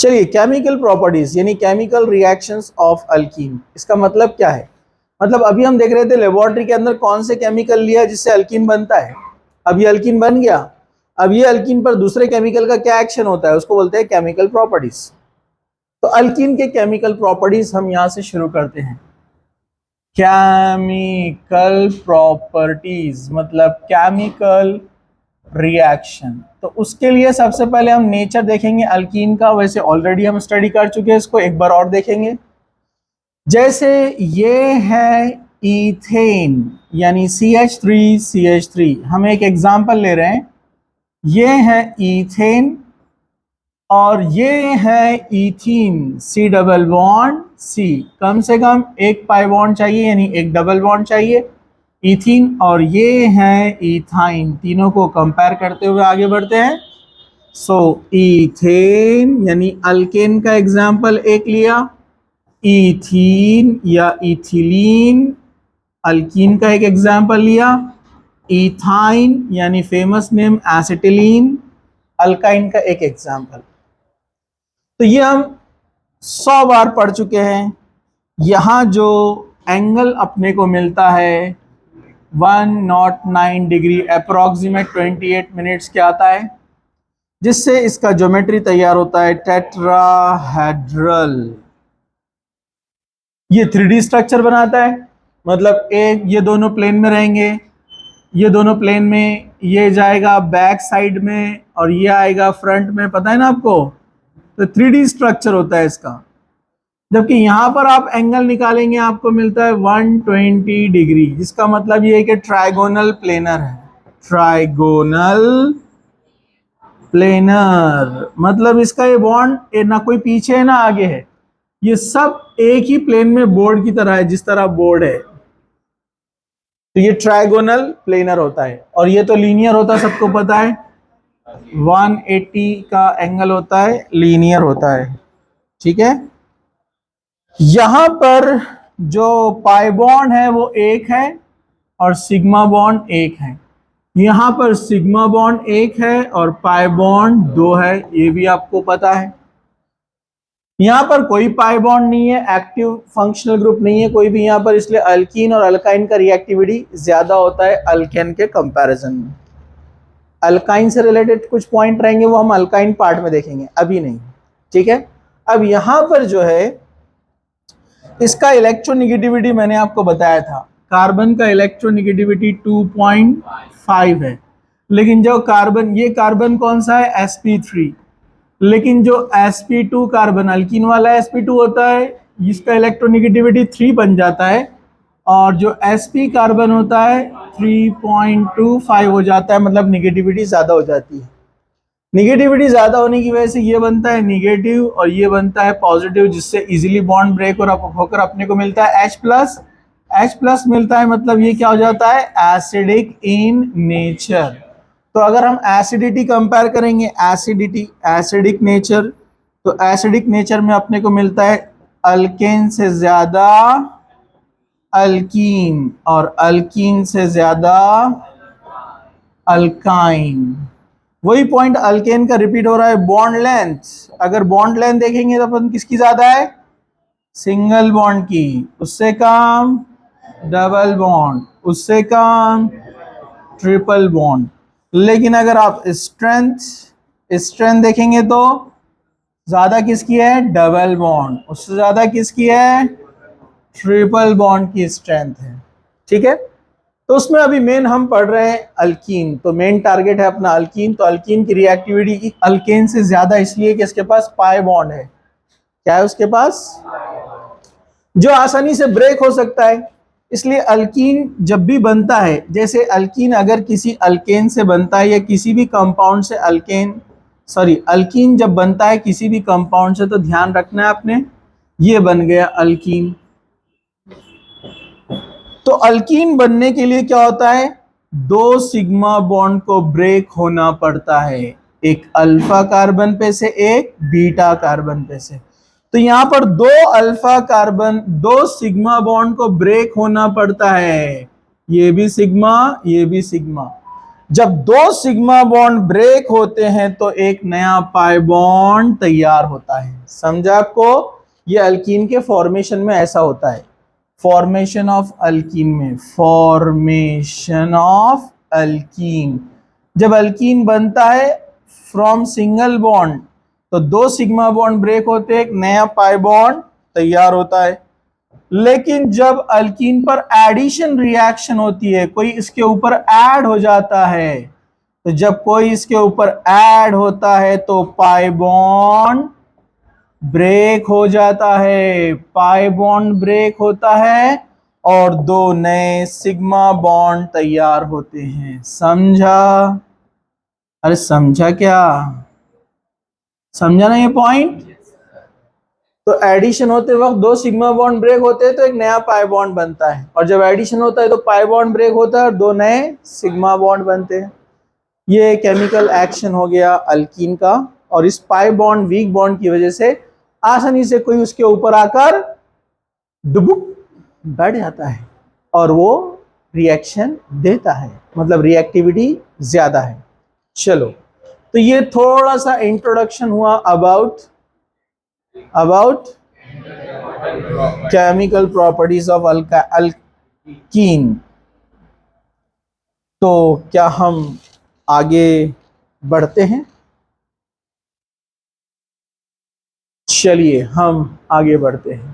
चलिए, chemical properties यानी chemical reactions of alkyne, इसका मतलब क्या है? मतलब अभी हम देख रहे थे लेबोरेटरी के अंदर कौन से केमिकल लिया जिससे अल्कीन बनता है। अब ये अल्कीन बन गया, अब ये अल्कीन पर दूसरे केमिकल का क्या एक्शन होता है, उसको बोलते हैं केमिकल प्रॉपर्टीज। तो अल्कीन के केमिकल प्रॉपर्टीज हम यहां से शुरू करते हैं। केमिकल प्रॉपर्टीज मतलब केमिकल रिएक्शन। तो उसके लिए सबसे पहले हम नेचर देखेंगे अल्कीन का, वैसे ऑलरेडी हम स्टडी कर चुके हैं, इसको एक बार और देखेंगे। जैसे ये है इथेन यानी CH3CH3, हम एक एग्जांपल ले रहे हैं। ये है इथेन और ये है ethene, C double bond C, कम से कम एक पाई बॉन्ड चाहिए यानी एक डबल बॉन्ड चाहिए इथीन, और ये है इथाइन। तीनों को कंपेयर करते हुए आगे बढ़ते हैं। सो इथेन यानी अल्केन का एग्जाम्पल एक लिया, इथीन या इथिलीन अल्कीन का एक एग्जाम्पल लिया, इथाइन यानी फेमस नेम एसिटिलीन अल्काइन का एक एग्जाम्पल। तो ये हम 100 बार पढ़ चुके हैं। यहां जो एंगल अपने को मिलता है 109 डिग्री अप्रोक्सीमेट 28 मिनट्स के आता है, जिससे इसका ज्योमेट्री तैयार होता है टेट्राहेड्रल। ये 3D स्ट्रक्चर बनाता है, मतलब एक ये दोनों प्लेन में रहेंगे, ये दोनों प्लेन में, ये जाएगा बैक साइड में और ये आएगा फ्रंट में, पता है ना आपको। तो 3D स्ट्रक्चर होता है इसका। जबकि यहां पर आप एंगल निकालेंगे आपको मिलता है 120 डिग्री, जिसका मतलब ये है कि ट्राइगोनल प्लेनर है। ट्राइगोनल प्लेनर मतलब इसका ये बॉन्ड ना कोई पीछे है ना आगे है, ये सब एक ही प्लेन में बोर्ड की तरह है, जिस तरह बोर्ड है। तो ये ट्राइगोनल प्लेनर होता है। और ये तो लीनियर होता है, सबको पता है 180 का एंगल होता है, लीनियर होता है। ठीक है, यहां पर जो पाई बॉन्ड है वो एक है और सिग्मा बॉन्ड एक है। यहां पर सिग्मा बॉन्ड एक है और पाई बॉन्ड 2 है, ये भी आपको पता है। यहां पर कोई पाई बॉन्ड नहीं है, एक्टिव फंक्शनल ग्रुप नहीं है कोई भी यहां पर, इसलिए अल्कीन और अल्काइन का रिएक्टिविटी ज्यादा होता है अल्केन के कंपैरिजन में। अल्काइन से रिलेटेड कुछ पॉइंट रहेंगे वो हम अल्काइन पार्ट में देखेंगे, अभी नहीं। ठीक है, अब यहां पर जो है इसका इलेक्ट्रोनिगेटिविटी मैंने आपको बताया था, कार्बन का इलेक्ट्रोनिगेटिविटी 2.5 है। लेकिन जो कार्बन, ये कार्बन कौन सा है sp3, लेकिन जो sp2 कार्बन अल्कीन वाला sp2 होता है, इसका इलेक्ट्रोनिगेटिविटी 3 बन जाता है, और जो sp कार्बन होता है 3.25 हो जाता है, मतलब निगेटिविटी ज्यादा हो जाती है। निगेटिविटी ज्यादा होने की वजह से ये बनता है निगेटिव और ये बनता है पॉजिटिव, जिससे इजीली बॉन्ड ब्रेक और होकर अपने को मिलता है H+। H+ मिलता है, मतलब ये क्या हो जाता है एसिडिक इन नेचर। तो अगर हम एसिडिटी कंपेयर करेंगे, एसिडिटी एसिडिक नेचर, तो एसिडिक नेचर में अपने को मिलता है अल्केन से ज्यादा अल्कीन और अल्कीन से ज्यादा अल्काइन। वही पॉइंट अल्केन का रिपीट हो रहा है। बॉन्ड लेंथ, अगर बॉन्ड लेंथ देखेंगे तो अपन किसकी ज्यादा है, सिंगल बॉन्ड की, उससे कम डबल बॉन्ड, उससे कम ट्रिपल बॉन्ड। लेकिन अगर आप स्ट्रेंथ देखेंगे तो ज्यादा किसकी है, डबल बॉन्ड, उससे ज्यादा किसकी है, ट्रिपल बॉन्ड की स्ट्रेंथ है। ठीक है, तो उसमें अभी मेन हम पढ़ रहे हैं अल्कीन, तो मेन टारगेट है अपना अल्कीन। तो अल्कीन की रिएक्टिविटी अल्केन से ज्यादा इसलिए कि इसके पास पाई बॉन्ड है। क्या है उसके पास, जो आसानी से ब्रेक हो सकता है। इसलिए अल्कीन जब भी बनता है, जैसे अल्कीन अगर किसी अल्केन से बनता है या किसी भी कंपाउंड से अल्कीन जब बनता है किसी भी कंपाउंड से, तो ध्यान रखना है आपने, ये बन गया अल्कीन। तो अल्कीन बनने के लिए क्या होता है, 2 सिग्मा बॉन्ड को ब्रेक होना पड़ता है, एक अल्फा कार्बन पे से एक बीटा कार्बन पे से। तो यहां पर 2 अल्फा कार्बन 2 सिग्मा बॉन्ड को ब्रेक होना पड़ता है, ये भी सिग्मा ये भी सिग्मा। जब दो सिग्मा बॉन्ड ब्रेक होते हैं तो एक नया पाई बॉन्ड तैयार होता है। समझा आपको? ये अल्कीन के फॉर्मेशन में ऐसा होता है। फॉर्मेशन ऑफ अल्कीन में, फॉर्मेशन ऑफ अल्कीन, जब अल्कीन बनता है फ्रॉम सिंगल बॉन्ड तो दो सिग्मा बॉन्ड ब्रेक होते हैं, एक नया पाई बॉन्ड तैयार होता है। लेकिन जब अल्कीन पर एडिशन रिएक्शन होती है, कोई इसके ऊपर ऐड हो जाता है, तो जब कोई इसके ऊपर ऐड होता है तो पाई बॉन्ड ब्रेक हो जाता है। पाई बॉन्ड ब्रेक होता है और दो नए सिग्मा बॉन्ड तैयार होते हैं। समझा? अरे समझा क्या? समझा ना ये पॉइंट? तो एडिशन होते वक्त दो सिग्मा बॉन्ड ब्रेक होते हैं तो एक नया पाई बॉन्ड बनता है, और जब एडिशन होता है तो पाई बॉन्ड ब्रेक होता है और दो नए सिग्मा बॉन्ड बनते हैं। ये केमिकल एक्शन हो गया अल्कीन का, और इस पाई बॉन्ड वीक बॉन्ड की वजह से आसानी से कोई उसके ऊपर आकर डुबुक बैठ जाता है और वो रिएक्शन देता है, मतलब रिएक्टिविटी ज्यादा है। चलो, तो ये थोड़ा सा इंट्रोडक्शन हुआ about chemical properties of alkyne. तो क्या हम आगे बढ़ते हैं? चलिए हम आगे बढ़ते हैं।